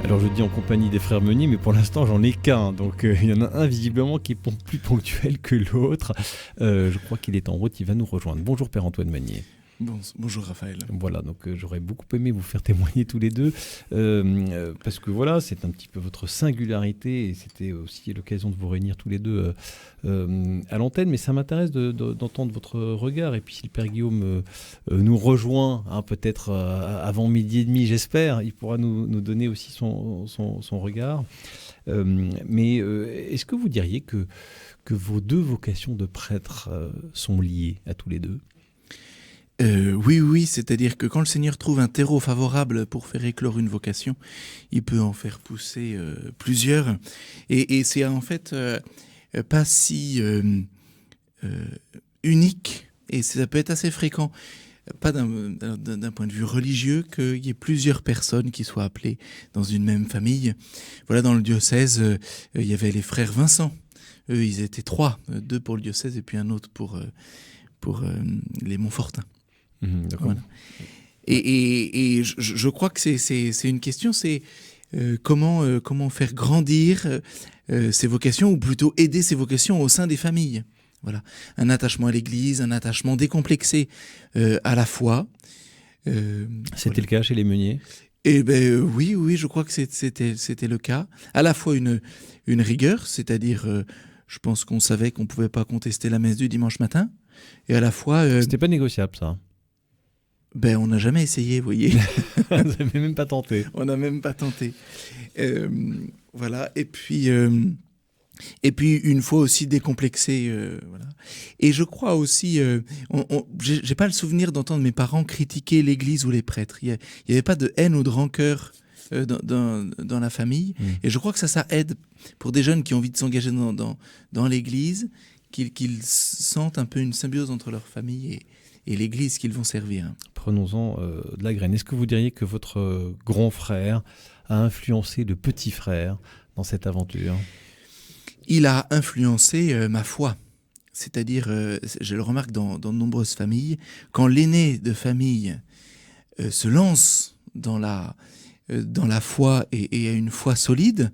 Alors je dis en compagnie des frères Meunier, mais pour l'instant j'en ai qu'un, donc il y en a un visiblement qui est plus ponctuel que l'autre. Je crois qu'il est en route, il va nous rejoindre. Bonjour Père Antoine Meunier. Bonjour Raphaël. Voilà, donc j'aurais beaucoup aimé vous faire témoigner tous les deux, parce que voilà, c'est un petit peu votre singularité, et c'était aussi l'occasion de vous réunir tous les deux à l'antenne, mais ça m'intéresse d'entendre votre regard, et puis si le Père Guillaume nous rejoint, peut-être avant midi et demi, j'espère, il pourra nous donner aussi son regard. Mais est-ce que vous diriez que vos deux vocations de prêtre sont liées à tous les deux ? Oui, c'est-à-dire que quand le Seigneur trouve un terreau favorable pour faire éclore une vocation, il peut en faire pousser plusieurs. Et c'est en fait pas si unique, et ça peut être assez fréquent, pas d'un point de vue religieux, qu'il y ait plusieurs personnes qui soient appelées dans une même famille. Voilà, dans le diocèse, il y avait les frères Vincent. Eux, ils étaient 3, 2 pour le diocèse et puis un autre pour les Montfortins. D'accord. Voilà. Et je crois que c'est une question, c'est comment faire grandir ces vocations, ou plutôt aider ces vocations au sein des familles. Voilà, un attachement à l'Église, un attachement décomplexé à la foi. C'était le cas chez les Meunier ? Eh ben oui, je crois que c'était le cas. À la fois une rigueur, c'est-à-dire, je pense qu'on savait qu'on pouvait pas contester la messe du dimanche matin, et à la fois. C'était pas négociable, ça. On n'a jamais essayé, vous voyez. Vous n'avez même pas tenté. On n'a même pas tenté. Voilà. Et puis une fois aussi décomplexé. Voilà. Et je crois aussi, j'ai pas le souvenir d'entendre mes parents critiquer l'Église ou les prêtres. Il y avait pas de haine ou de rancœur dans la famille. Et je crois que ça aide pour des jeunes qui ont envie de s'engager dans l'Église, qu'ils sentent un peu une symbiose entre leur famille et l'Église qu'ils vont servir. Prenons-en de la graine. Est-ce que vous diriez que votre grand frère a influencé le petit frère dans cette aventure ? Il a influencé ma foi. C'est-à-dire, je le remarque dans de nombreuses familles, quand l'aîné de famille se lance dans la foi et a une foi solide,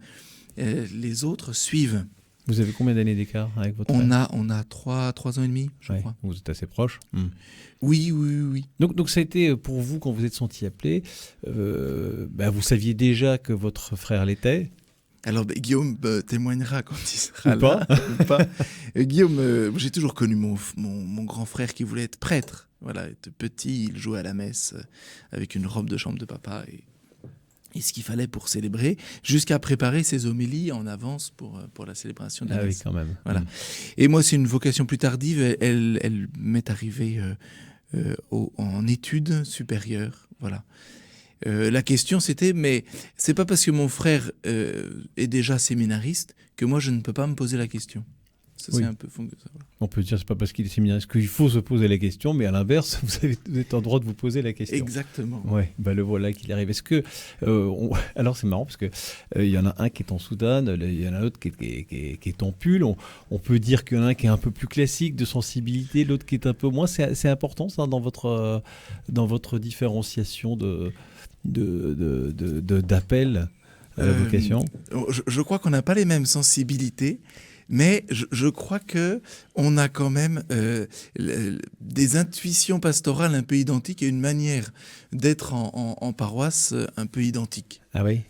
les autres suivent. Vous avez combien d'années d'écart avec votre frère ? On a 3 ans et demi, je crois. Vous êtes assez proches. Oui. Donc ça a été pour vous, quand vous êtes senti appelé, vous saviez déjà que votre frère l'était ? Alors Guillaume témoignera quand il sera ou là. Ou pas. Guillaume, j'ai toujours connu mon grand frère qui voulait être prêtre. Voilà, il était petit, il jouait à la messe avec une robe de chambre de papa et ce qu'il fallait pour célébrer, jusqu'à préparer ses homélies en avance pour la célébration de la messe. Oui, quand même. Voilà. Et moi, c'est une vocation plus tardive. Elle m'est arrivée en études supérieures. Voilà. La question, c'était, mais c'est pas parce que mon frère est déjà séminariste que moi, je ne peux pas me poser la question. Ça, oui. c'est un peu fond que ça. Voilà. On peut dire, c'est pas parce qu'il est séminariste qu'il faut se poser la question, mais à l'inverse, vous êtes en droit de vous poser la question. Exactement. Ouais, le voilà qu'il arrive. Est-ce que alors c'est marrant parce que il y en a un qui est en soutane, il y en a un autre qui est en pull. On peut dire qu'il y en a un qui est un peu plus classique de sensibilité, l'autre qui est un peu moins. C'est important ça dans votre différenciation d'appel à la vocation. Je crois qu'on n'a pas les mêmes sensibilités. Mais je crois qu'on a quand même des intuitions pastorales un peu identiques et une manière d'être en paroisse un peu identique. Ah oui.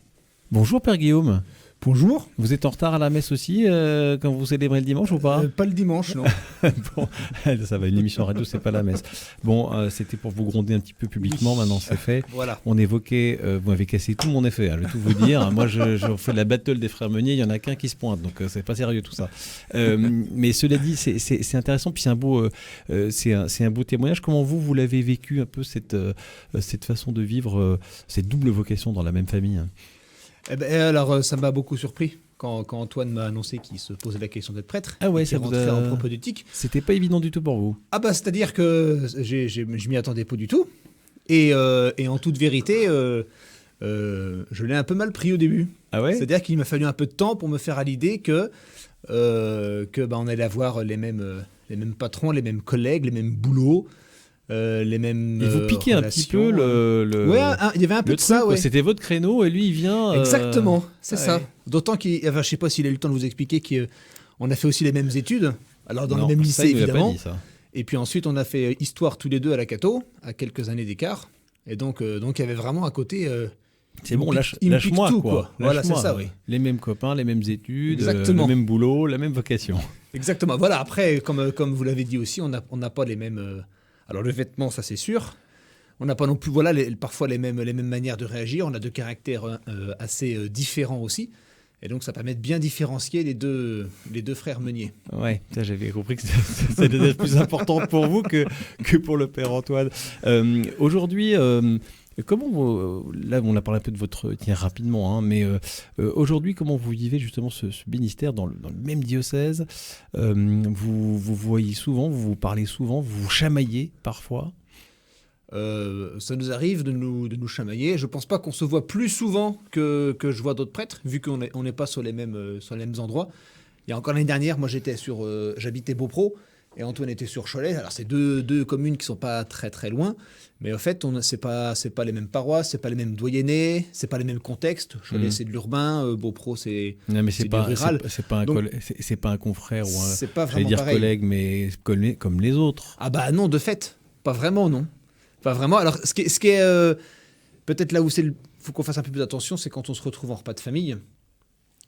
Bonjour Père Guillaume. Bonjour. Vous êtes en retard à la messe aussi quand vous célébrez le dimanche ou pas ? Pas le dimanche, non. Bon, ça va, une émission radio, c'est pas la messe. Bon, c'était pour vous gronder un petit peu publiquement, oui. Maintenant c'est fait. Voilà. On évoquait, vous m'avez cassé tout mon effet, je vais tout vous dire. Moi, je fais la battle des frères Meunier, il y en a qu'un qui se pointe, donc c'est pas sérieux tout ça. Mais cela dit, c'est intéressant, puis c'est un beau témoignage. Comment vous l'avez vécu un peu cette façon de vivre, cette double vocation dans la même famille ? Alors, ça m'a beaucoup surpris quand Antoine m'a annoncé qu'il se posait la question d'être prêtre. Ah ouais, ça rentrait en propédeutique. C'était pas évident du tout pour vous. C'est-à-dire que je m'y attendais pas du tout. Et en toute vérité, je l'ai un peu mal pris au début. Ah ouais ? C'est-à-dire qu'il m'a fallu un peu de temps pour me faire à l'idée que on allait avoir les mêmes patrons, les mêmes collègues, les mêmes boulots. les mêmes Il vous piquait un petit peu Ouais, il y avait un peu le de ça, truc, ouais. C'était votre créneau et lui, il vient... Exactement, c'est ouais. ça. D'autant qu'il... Enfin, je sais pas s'il a eu le temps de vous expliquer qu'on a fait aussi les mêmes études. Alors, dans Non, le même ça, lycée, il nous l'a pas évidemment. dit, ça. Et puis ensuite, on a fait histoire tous les deux à la Cato, à quelques années d'écart. Et donc, il y avait vraiment un côté... C'est bon, il me pique lâche-moi, tout, quoi. Voilà, c'est Lâche-moi, ça, ouais. oui. Les mêmes copains, les mêmes études, Exactement. le même boulot, la même vocation. Exactement. Voilà, après, comme vous l'avez dit aussi, on n'a pas les mêmes... Alors, le vêtement, ça, c'est sûr. On n'a pas non plus, voilà, parfois les mêmes manières de réagir. On a deux caractères assez différents aussi. Et donc, ça permet de bien différencier les deux frères Meunier. Ouais, ça, j'avais compris que ça devait être plus important pour vous que pour le père Antoine. Aujourd'hui, comment vous, là, on a parlé un peu de votre... Tiens, rapidement, hein, mais aujourd'hui, comment vous vivez justement ce ministère dans le même diocèse vous voyez souvent, vous vous parlez souvent, vous vous chamaillez parfois? Ça nous arrive de nous chamailler. Je pense pas qu'on se voit plus souvent que je vois d'autres prêtres, vu qu'on n'est pas sur les mêmes endroits. Il y a encore l'année dernière, moi j'habitais Beaupro et Antoine était sur Cholet. Alors c'est deux communes qui sont pas très très loin, mais en fait c'est pas les mêmes paroisses, c'est pas les mêmes doyennés, c'est pas les mêmes contextes. Cholet c'est de l'urbain, Beaupro c'est du rural. C'est pas un confrère ou c'est pas vraiment pareil. collègue, mais comme les autres. Ah bah non, de fait, pas vraiment non. Pas vraiment. Alors, ce qui est peut-être là où faut qu'on fasse un peu plus attention, c'est quand on se retrouve en repas de famille,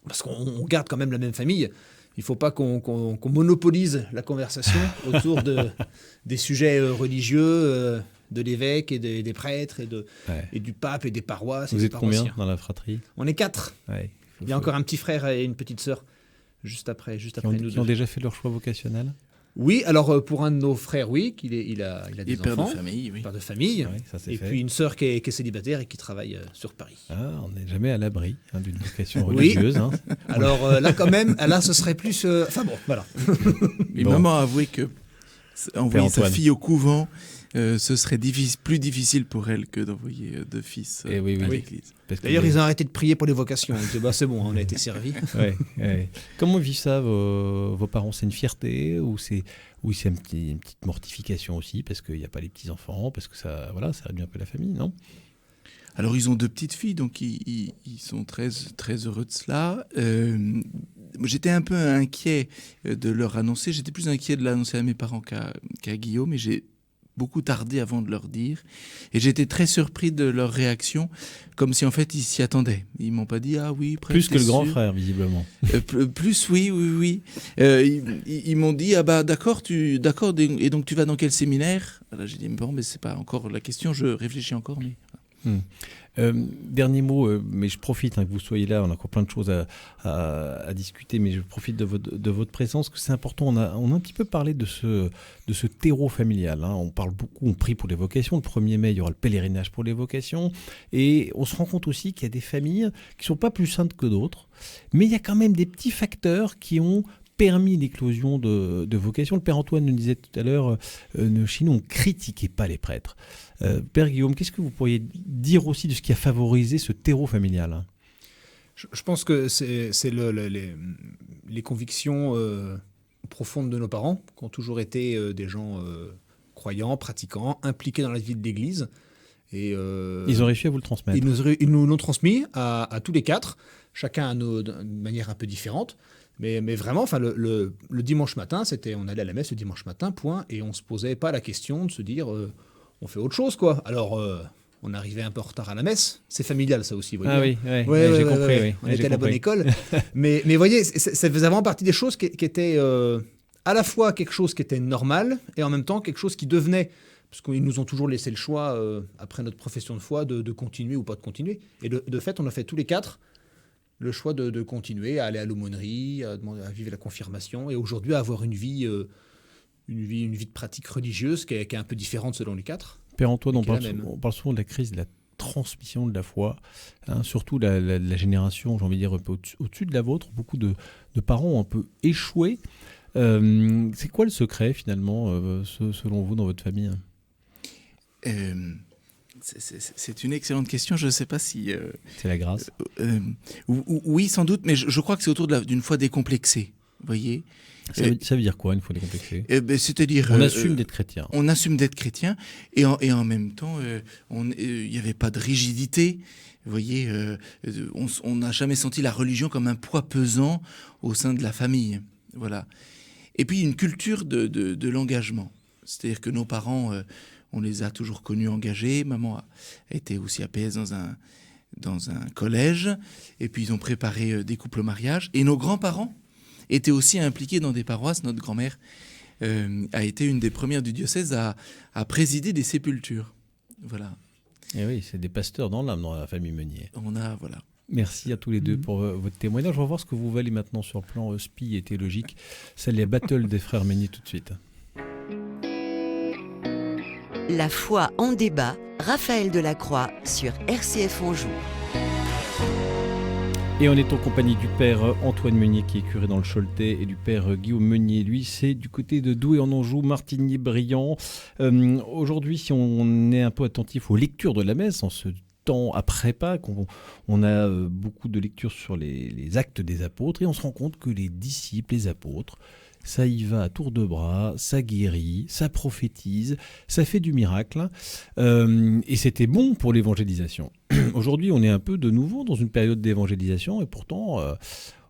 parce qu'on garde quand même la même famille. Il ne faut pas qu'on monopolise la conversation autour des sujets religieux, de l'évêque et des prêtres et du pape et des paroisses. Vous et êtes des combien paroissiens. dans la fratrie? On est 4. Ouais, Il y a encore un petit frère et une petite sœur juste après nous qui deux. ont déjà fait leur choix vocationnel? Oui, alors pour un de nos frères, oui, il a des enfants. Père de famille, oui. Père de famille. Ouais, ça, c'est Et fait. puis une sœur qui est célibataire et qui travaille sur Paris. Ah, on n'est jamais à l'abri d'une vocation Oui. religieuse. Hein. Alors là, quand même, là, ce serait plus... Enfin bon, voilà. Mais Bon. maman a avoué que envoyer sa Antoine. fille au couvent, ce serait plus difficile pour elle que d'envoyer deux fils Eh oui, à oui. l'église. Parce que D'ailleurs, ils ont arrêté de prier pour les vocations. Ils disaient, bah, c'est bon, on a été servis. Ouais. Comment vivent ça vos parents? C'est une fierté ou c'est une petite mortification aussi parce qu'il n'y a pas les petits-enfants, parce que ça réduit un peu la famille, non? Alors, ils ont deux petites filles, donc ils sont très, très heureux de cela. J'étais un peu inquiet de leur annoncer. J'étais plus inquiet de l'annoncer à mes parents qu'à Guillaume, mais j'ai beaucoup tardé avant de leur dire. Et j'étais très surpris de leur réaction, comme si en fait ils s'y attendaient. Ils m'ont pas dit « Ah oui, prêtre, Plus que t'es le grand sûr frère, visiblement. Plus, oui. Ils m'ont dit « Ah bah d'accord, et donc tu vas dans quel séminaire ?» Alors j'ai dit « Bon, mais c'est pas encore la question, je réfléchis encore. » mais... Dernier mot, mais je profite que vous soyez là, on a encore plein de choses à discuter, mais je profite de votre présence, que c'est important. On a un petit peu parlé de ce terreau familial. Hein. On parle beaucoup, on prie pour les vocations. Le 1er mai, il y aura le pèlerinage pour les vocations. Et on se rend compte aussi qu'il y a des familles qui ne sont pas plus saintes que d'autres, mais il y a quand même des petits facteurs qui ont permis l'éclosion de vocations. Le Père Antoine nous disait tout à l'heure, chez nous, on ne critiquait pas les prêtres. Père Guillaume, qu'est-ce que vous pourriez dire aussi de ce qui a favorisé ce terreau familial? Je pense que c'est les convictions profondes de nos parents, qui ont toujours été des gens croyants, pratiquants, impliqués dans la vie de l'Église. Et, ils ont réussi à vous le transmettre. Ils nous l'ont transmis à tous les 4, chacun d'une manière un peu différente. Mais vraiment, enfin, le dimanche matin, on allait à la messe le dimanche matin, point, et on ne se posait pas la question de se dire on fait autre chose, quoi. Alors, on arrivait un peu en retard à la messe. C'est familial, ça aussi, vous voyez. Ah oui, j'ai compris. Oui. On était à la bonne école. mais vous voyez, ça faisait vraiment partie des choses qui étaient à la fois quelque chose qui était normal et en même temps quelque chose qui devenait, parce qu'ils nous ont toujours laissé le choix, après notre profession de foi, de continuer ou pas de continuer. Et de fait, on a fait tous les 4 le choix de continuer à aller à l'aumônerie, à vivre la confirmation et aujourd'hui à avoir une vie de pratique religieuse qui est un peu différente selon les 4. Père Antoine, on parle souvent de la crise de la transmission de la foi, hein, surtout la génération, j'ai envie de dire, un peu au-dessus de la vôtre. Beaucoup de parents ont un peu échoué. C'est quoi le secret finalement, selon vous, dans votre famille? C'est une excellente question. Je ne sais pas si... c'est la grâce. Oui, sans doute, mais je crois que c'est autour d'une foi décomplexée. voyez. Ça veut dire quoi, une fois décomplexé? C'est-à-dire... On assume d'être chrétien. On assume d'être chrétien, et en même temps, il n'y avait pas de rigidité. Vous voyez, on n'a jamais senti la religion comme un poids pesant au sein de la famille. Voilà. Et puis, une culture de l'engagement. C'est-à-dire que nos parents, on les a toujours connus engagés. Maman a été aussi APS dans un collège, et puis ils ont préparé des couples au mariage. Et nos grands-parents étaient aussi impliqués dans des paroisses. Notre grand-mère a été une des premières du diocèse à présider des sépultures. Voilà. Et oui, c'est des pasteurs dans l'âme, dans la famille Meunier. Voilà. Merci à tous les deux pour votre témoignage. On va voir ce que vous valez maintenant sur le plan spi et théologique. C'est les battles des frères Meunier tout de suite. La foi en débat, Raphaël Delacroix sur RCF Anjou. Et on est en compagnie du père Antoine Meunier qui est curé dans le Choletais et du père Guillaume Meunier. Lui, c'est du côté de Douai en Anjou, Martigny-Briand. Aujourd'hui, si on est un peu attentif aux lectures de la messe, en ce temps après Pâques, on a beaucoup de lectures sur les actes des apôtres et on se rend compte que les disciples, les apôtres, ça y va à tour de bras, ça guérit, ça prophétise, ça fait du miracle. Et c'était bon pour l'évangélisation. Aujourd'hui, on est un peu de nouveau dans une période d'évangélisation et pourtant,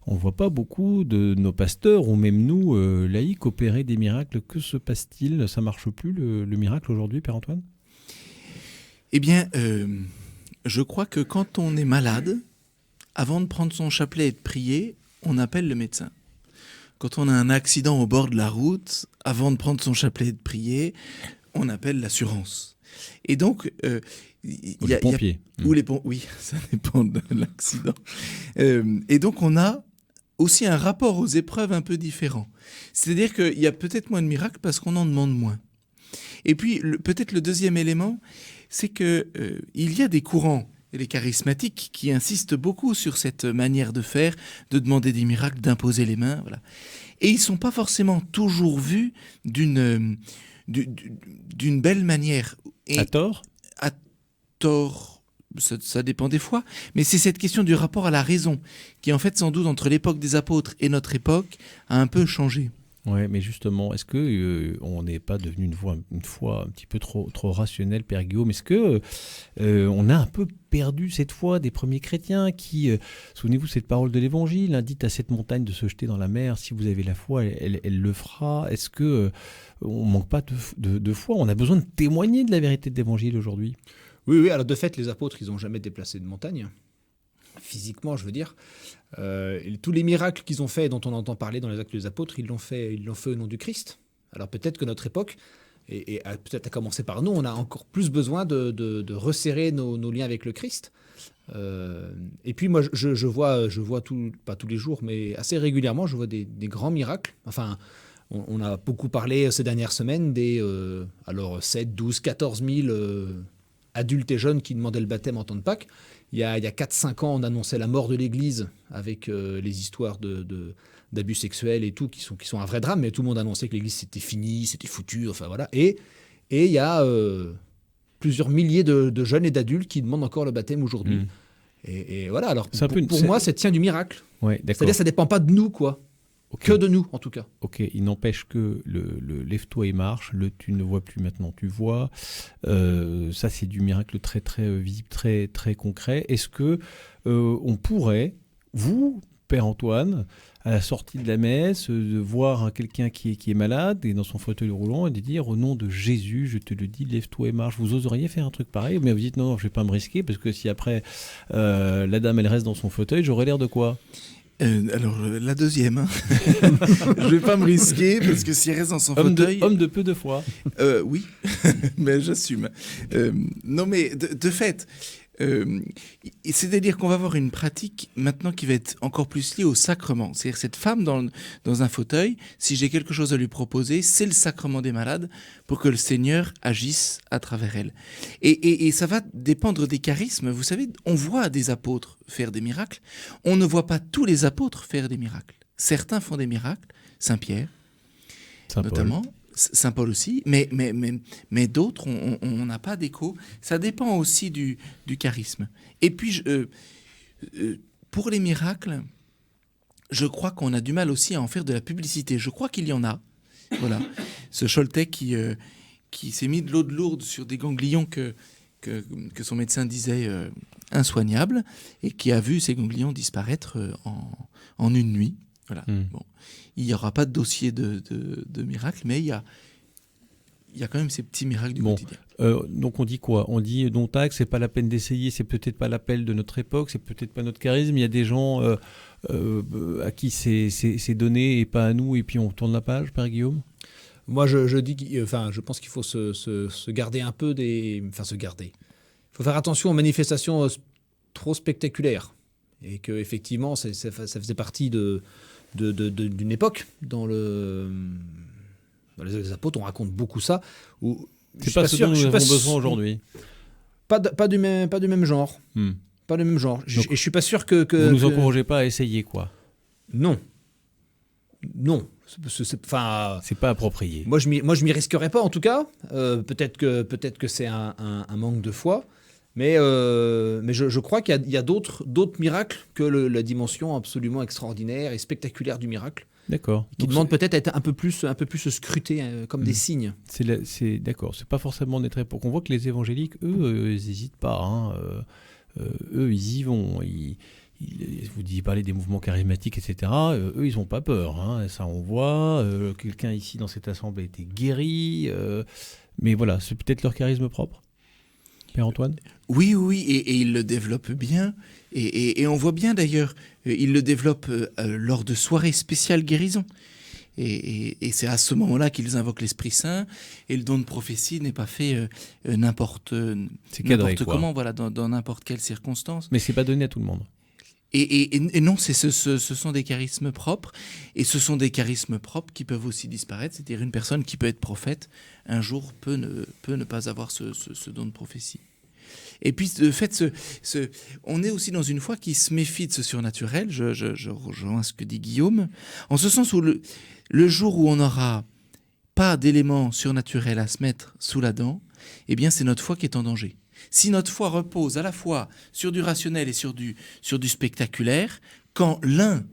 on ne voit pas beaucoup de nos pasteurs ou même nous, laïcs, opérer des miracles. Que se passe-t-il? Ça ne marche plus le miracle aujourd'hui, Père Antoine? Eh bien, je crois que quand on est malade, avant de prendre son chapelet et de prier, on appelle le médecin. Quand on a un accident au bord de la route, avant de prendre son chapelet et de prier, on appelle l'assurance. Et donc, les pompiers. Oui, ça dépend de l'accident. Et donc, on a aussi un rapport aux épreuves un peu différent. C'est-à-dire qu'il y a peut-être moins de miracles parce qu'on en demande moins. Et puis, peut-être le deuxième élément, c'est qu'il y a des courants, les charismatiques, qui insistent beaucoup sur cette manière de faire, de demander des miracles, d'imposer les mains. Voilà. Et ils ne sont pas forcément toujours vus d'une belle manière. Et à tort? À tort, ça dépend des fois. Mais c'est cette question du rapport à la raison qui, en fait, sans doute, entre l'époque des apôtres et notre époque, a un peu changé. Oui, mais justement, est-ce que on n'est pas devenu une foi un petit peu trop rationnelle, Père Guillaume? Est-ce que on a un peu perdu cette foi des premiers chrétiens qui, souvenez-vous cette parole de l'Évangile, indique à cette montagne de se jeter dans la mer, si vous avez la foi, elle le fera. Est-ce que on manque pas de foi? On a besoin de témoigner de la vérité de l'Évangile aujourd'hui. Oui, alors de fait, les apôtres, ils n'ont jamais déplacé de montagne. Physiquement, je veux dire. Tous les miracles qu'ils ont faits, dont on entend parler dans les Actes des Apôtres, ils l'ont fait au nom du Christ. Alors peut-être que notre époque, et peut-être à commencer par nous, on a encore plus besoin de resserrer nos liens avec le Christ. Et puis moi, je vois pas tous les jours, mais assez régulièrement, je vois des grands miracles. Enfin, on a beaucoup parlé ces dernières semaines des 7, 12, 14 000 adultes et jeunes qui demandaient le baptême en temps de Pâques. Il y a 4-5 ans, on annonçait la mort de l'Église avec les histoires d'abus sexuels et tout, qui sont un vrai drame, mais tout le monde annonçait que l'Église c'était fini, c'était foutu, enfin voilà. Et il y a plusieurs milliers de jeunes et d'adultes qui demandent encore le baptême aujourd'hui. Et voilà, alors pour moi, ça tient du miracle. Ouais, c'est-à-dire ça ne dépend pas de nous, quoi. Okay. Que de nous, en tout cas. Ok, il n'empêche que le lève-toi et marche, le tu ne vois plus maintenant, tu vois. Ça, c'est du miracle très, très visible, très, très concret. Est-ce que on pourrait, vous, Père Antoine, à la sortie de la messe, de voir quelqu'un qui est malade et dans son fauteuil roulant et de dire au nom de Jésus, je te le dis, lève-toi et marche. Vous oseriez faire un truc pareil? Mais vous dites non, je ne vais pas me risquer parce que si après la dame, elle reste dans son fauteuil, j'aurais l'air de quoi? Alors, la deuxième. Hein. Je ne vais pas me risquer parce que si elle reste dans son fauteuil... Homme de peu de foi. Oui, mais j'assume. Non, mais de fait, c'est-à-dire qu'on va avoir une pratique maintenant qui va être encore plus liée au sacrement. C'est-à-dire cette femme dans un fauteuil, si j'ai quelque chose à lui proposer, c'est le sacrement des malades pour que le Seigneur agisse à travers elle. Et ça va dépendre des charismes. Vous savez, on voit des apôtres faire des miracles. On ne voit pas tous les apôtres faire des miracles. Certains font des miracles, Saint-Pierre notamment. Saint Paul aussi, mais d'autres, on n'a pas d'écho. Ça dépend aussi du charisme. Et puis, pour les miracles, je crois qu'on a du mal aussi à en faire de la publicité. Je crois qu'il y en a. Voilà. Ce Choletais qui s'est mis de l'eau de lourde sur des ganglions que son médecin disait insoignables et qui a vu ces ganglions disparaître en une nuit. Voilà. Bon. Il n'y aura pas de dossier de miracle, mais il y a quand même ces petits miracles du quotidien. Donc on dit quoi ? On dit non tac, c'est pas la peine d'essayer, c'est peut-être pas l'appel de notre époque, c'est peut-être pas notre charisme. Il y a des gens à qui c'est donné et pas à nous, et puis on tourne la page, Père Guillaume ? Moi, je pense qu'il faut se garder un peu se garder. Il faut faire attention aux manifestations trop spectaculaires. Et qu'effectivement, ça faisait partie d'une époque dans les apôtres, on raconte beaucoup ça. C'est pas ce dont nous avons besoin aujourd'hui. Pas du même genre. Pas du même genre. Et je suis pas sûr que vous nous encouragez pas à essayer, quoi. Non. C'est pas approprié. Moi, je m'y risquerais pas, en tout cas. Peut-être que c'est un manque de foi. Mais je crois qu'il y a d'autres miracles que la dimension absolument extraordinaire et spectaculaire du miracle. D'accord. Qui demande peut-être à être un peu plus scrutés comme des signes. C'est d'accord. C'est pas forcément d'être pour qu'on voit que les évangéliques, eux, ils n'hésitent pas. Hein. Eux, ils y vont. Vous parlez des mouvements charismatiques, etc. Eux, ils n'ont pas peur. Hein. Ça, on voit. Quelqu'un ici dans cette assemblée a été guéri. Mais voilà, c'est peut-être leur charisme propre. Père Antoine ? Oui, et ils le développent bien. Et on voit bien d'ailleurs, ils le développent lors de soirées spéciales guérison. Et c'est à ce moment-là qu'ils invoquent l'Esprit Saint. Et le don de prophétie n'est pas fait n'importe comment, voilà, dans n'importe quelle circonstance. Mais c'est pas donné à tout le monde. Et non, ce sont des charismes propres. Et ce sont des charismes propres qui peuvent aussi disparaître. C'est-à-dire une personne qui peut être prophète, un jour peut ne pas avoir ce don de prophétie. Et puis, de fait, on est aussi dans une foi qui se méfie de ce surnaturel. Je rejoins ce que dit Guillaume. En ce sens où le jour où on n'aura pas d'éléments surnaturels à se mettre sous la dent, eh bien, c'est notre foi qui est en danger. Si notre foi repose à la fois sur du rationnel et sur du spectaculaire, quand l'un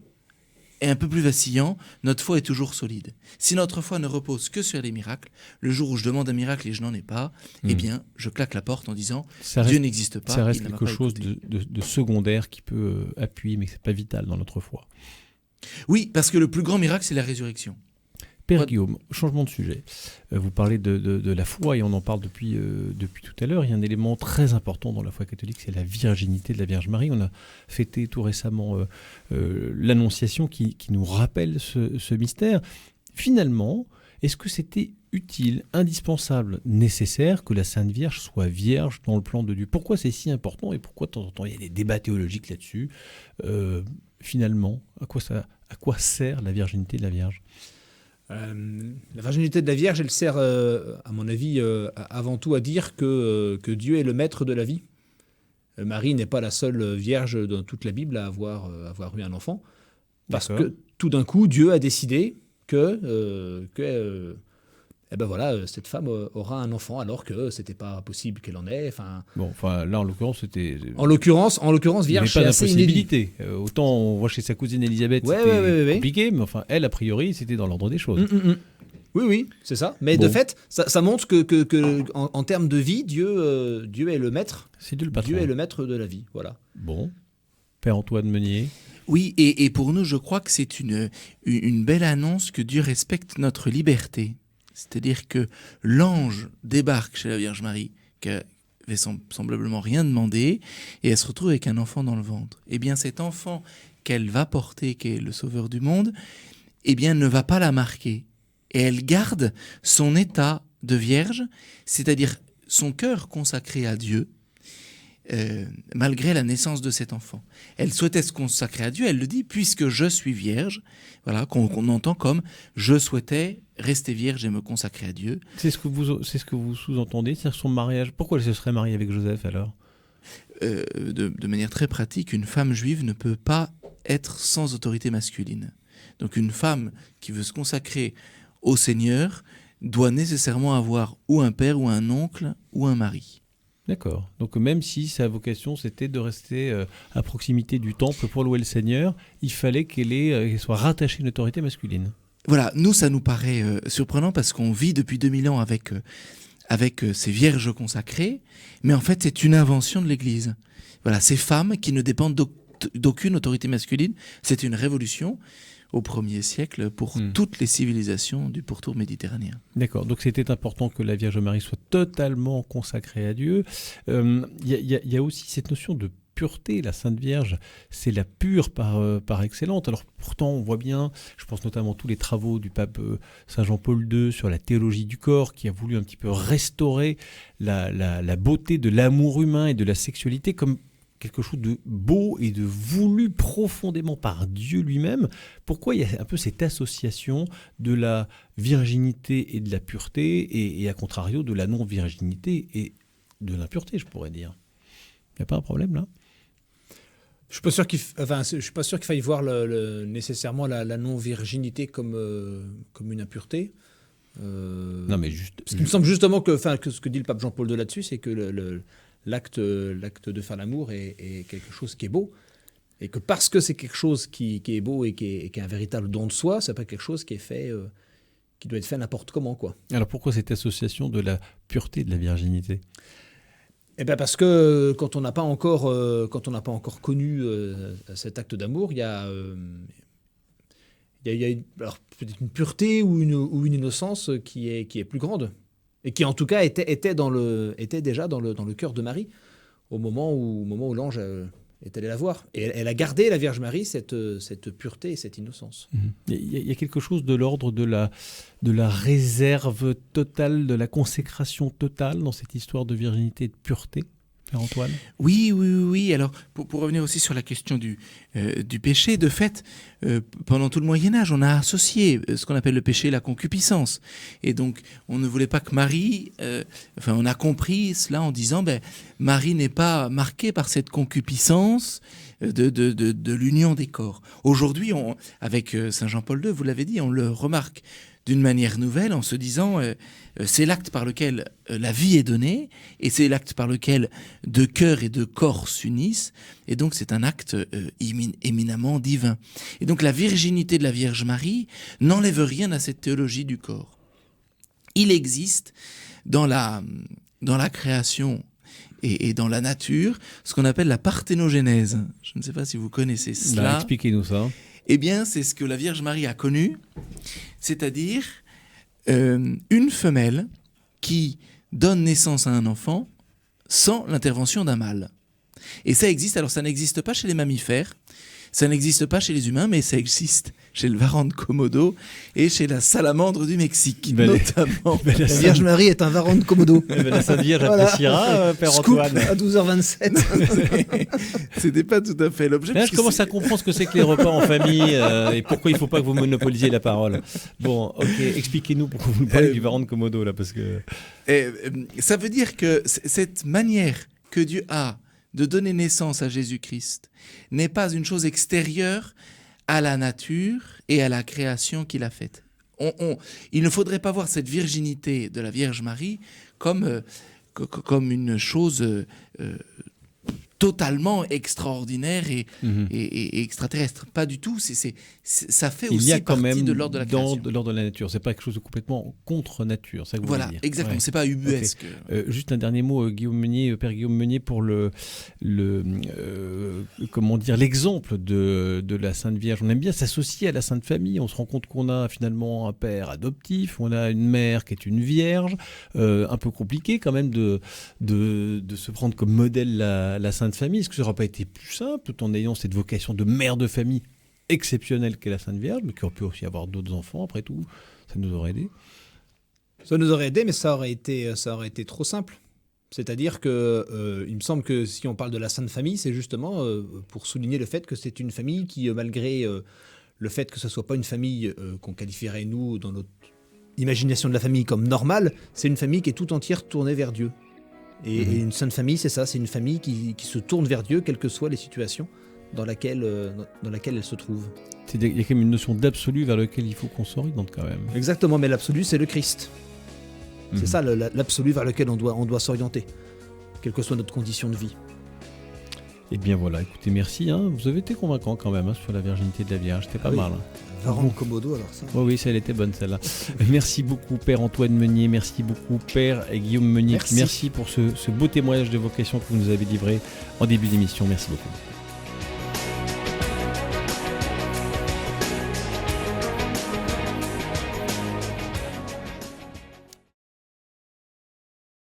est un peu plus vacillant, notre foi est toujours solide. Si notre foi ne repose que sur les miracles, le jour où je demande un miracle et je n'en ai pas, eh bien, je claque la porte en disant Dieu n'existe pas. Ça reste quelque chose de secondaire qui peut appuyer, mais ce n'est pas vital dans notre foi. Oui, parce que le plus grand miracle, c'est la résurrection. Père Guillaume, changement de sujet. Vous parlez de la foi et on en parle depuis tout à l'heure. Il y a un élément très important dans la foi catholique, c'est la virginité de la Vierge Marie. On a fêté tout récemment l'Annonciation qui nous rappelle ce mystère. Finalement, est-ce que c'était utile, indispensable, nécessaire que la Sainte Vierge soit vierge dans le plan de Dieu ? Pourquoi c'est si important et pourquoi de temps en temps il y a des débats théologiques là-dessus ? Finalement, à quoi sert la virginité de la Vierge ? La virginité de la Vierge, elle sert, à mon avis, avant tout à dire que Dieu est le maître de la vie. Marie n'est pas la seule vierge dans toute la Bible à avoir eu un enfant, parce que tout d'un coup, Dieu a décidé que cette femme aura un enfant, alors que c'était pas possible qu'elle en ait. Là, en l'occurrence, c'était. En l'occurrence, vierge, c'est assez inédit. Autant on voit chez sa cousine Élisabeth, compliqué, mais enfin, elle, a priori, c'était dans l'ordre des choses. Oui, c'est ça. Mais de fait, ça montre que en termes de vie, Dieu est le maître. C'est Dieu le patron. Dieu est le maître de la vie, voilà. Bon, Père Antoine Meunier. Oui, et pour nous, je crois que c'est une belle annonce que Dieu respecte notre liberté. C'est-à-dire que l'ange débarque chez la Vierge Marie, qui avait semblablement rien demandé, et elle se retrouve avec un enfant dans le ventre. Eh bien, cet enfant qu'elle va porter, qui est le Sauveur du monde, eh bien, ne va pas la marquer. Et elle garde son état de vierge, c'est-à-dire son cœur consacré à Dieu, malgré la naissance de cet enfant. Elle souhaitait se consacrer à Dieu, elle le dit, puisque je suis vierge, voilà, qu'on entend comme je souhaitais rester vierge et me consacrer à Dieu. C'est ce que vous sous-entendez, c'est son mariage. Pourquoi elle se serait mariée avec Joseph alors ? De manière très pratique, une femme juive ne peut pas être sans autorité masculine. Donc une femme qui veut se consacrer au Seigneur doit nécessairement avoir ou un père ou un oncle ou un mari. D'accord. Donc même si sa vocation c'était de rester à proximité du temple pour louer le Seigneur, il fallait qu'elle soit rattachée à une autorité masculine. Voilà, nous, ça nous paraît surprenant parce qu'on vit depuis 2000 ans avec ces vierges consacrées, mais en fait, c'est une invention de l'Église. Voilà, ces femmes qui ne dépendent d'aucune autorité masculine, c'est une révolution au 1er siècle pour toutes les civilisations du pourtour méditerranéen. D'accord, donc c'était important que la Vierge Marie soit totalement consacrée à Dieu. Il y a aussi cette notion de pureté. La Sainte Vierge, c'est la pure par excellence. Alors pourtant, on voit bien, je pense notamment à tous les travaux du pape Saint Jean-Paul II sur la théologie du corps, qui a voulu un petit peu restaurer la beauté de l'amour humain et de la sexualité comme quelque chose de beau et de voulu profondément par Dieu lui-même. Pourquoi il y a un peu cette association de la virginité et de la pureté et à contrario de la non-virginité et de l'impureté, je pourrais dire. Il n'y a pas un problème là ? Je ne suis pas sûr qu'il faille voir nécessairement la non-virginité comme une impureté. Non, mais juste. Parce qu'il me semble justement que ce que dit le pape Jean-Paul II là-dessus, c'est que l'acte de faire l'amour est quelque chose qui est beau. Et que parce que c'est quelque chose qui est beau et qui est un véritable don de soi, c'est pas quelque chose qui est fait, qui doit être fait n'importe comment, quoi. Alors pourquoi cette association de la pureté et de la virginité ? Eh bien parce que quand on n'a pas encore connu cet acte d'amour, il y a alors, peut-être une pureté ou une innocence qui est plus grande et qui en tout cas était déjà dans le cœur de Marie au moment où l'ange est allé la voir. Et elle a gardé, la Vierge Marie, cette pureté et cette innocence. Il y a quelque chose de l'ordre de la réserve totale, de la consécration totale dans cette histoire de virginité et de pureté, Père Antoine ? Oui. Alors, pour revenir aussi sur la question du péché, de fait, pendant tout le Moyen-Âge, on a associé ce qu'on appelle le péché, la concupiscence. Et donc, on ne voulait pas que Marie... on a compris cela en disant, Marie n'est pas marquée par cette concupiscence de l'union des corps. Aujourd'hui, avec Saint Jean-Paul II, vous l'avez dit, on le remarque d'une manière nouvelle en se disant c'est l'acte par lequel la vie est donnée et c'est l'acte par lequel de cœur et de corps s'unissent et donc c'est un acte éminemment divin. Et donc la virginité de la Vierge Marie n'enlève rien à cette théologie du corps. Il existe dans la création et dans la nature ce qu'on appelle la parthénogenèse. Je ne sais pas si vous connaissez cela. Expliquez-nous ça. Eh bien, c'est ce que la Vierge Marie a connu, c'est-à-dire une femelle qui donne naissance à un enfant sans l'intervention d'un mâle. Et ça existe, alors ça n'existe pas chez les mammifères, ça n'existe pas chez les humains, mais ça existe chez le varan de Komodo et chez la salamandre du Mexique, notamment. La Vierge Marie est un varan de Komodo. La Sainte Vierge appréciera, Père Scoop Antoine. À 12h27. C'était pas tout à fait l'objet. Là, je commence à comprendre ce que c'est que les repas en famille et pourquoi il ne faut pas que vous monopolisiez la parole. Bon, ok, expliquez-nous pourquoi vous nous parlez du varan de Komodo, là, parce que... Ça veut dire que cette manière que Dieu a de donner naissance à Jésus-Christ n'est pas une chose extérieure à la nature et à la création qu'il a faite. Il ne faudrait pas voir cette virginité de la Vierge Marie comme une chose totalement extraordinaire et extraterrestre. Pas du tout. Ça fait aussi partie de l'ordre de la création. De l'ordre de la nature. C'est pas quelque chose de complètement contre nature. Ça que vous voulez dire. Exactement. Ouais. C'est pas ubuesque. Okay. Juste un dernier mot, Père Guillaume Meunier, pour l'exemple de la Sainte Vierge. On aime bien s'associer à la Sainte Famille. On se rend compte qu'on a finalement un père adoptif, on a une mère qui est une vierge. Un peu compliqué quand même de se prendre comme modèle la Sainte Famille. Est-ce que ça n'aurait pas été plus simple, tout en ayant cette vocation de mère de famille exceptionnelle qu'est la Sainte Vierge, mais qui aurait pu aussi avoir d'autres enfants, après tout, ça nous aurait aidé. Ça nous aurait aidé, mais ça aurait été trop simple. C'est-à-dire que, il me semble que si on parle de la Sainte Famille, c'est justement pour souligner le fait que c'est une famille qui, malgré le fait que ce ne soit pas une famille qu'on qualifierait, nous, dans notre imagination de la famille comme normale, c'est une famille qui est tout entière tournée vers Dieu. Et une Sainte Famille, c'est ça, c'est une famille qui se tourne vers Dieu, quelles que soient les situations dans laquelle elle se trouve. Il y a quand même une notion d'absolu vers lequel il faut qu'on s'oriente quand même. Exactement, mais l'absolu, c'est le Christ. C'est ça, l'absolu vers lequel on doit s'orienter. quelle que soit notre condition de vie. Et bien voilà, écoutez, merci. Vous avez été convaincant quand même sur la virginité de la Vierge. C'était pas oui. mal. Varan Komodo, alors ça. Oui, ça, elle était bonne celle-là. Merci beaucoup, Père Antoine Meunier. Merci beaucoup, Père Guillaume Meunier. Merci pour ce beau témoignage de vocation que vous nous avez livré en début d'émission. Merci beaucoup.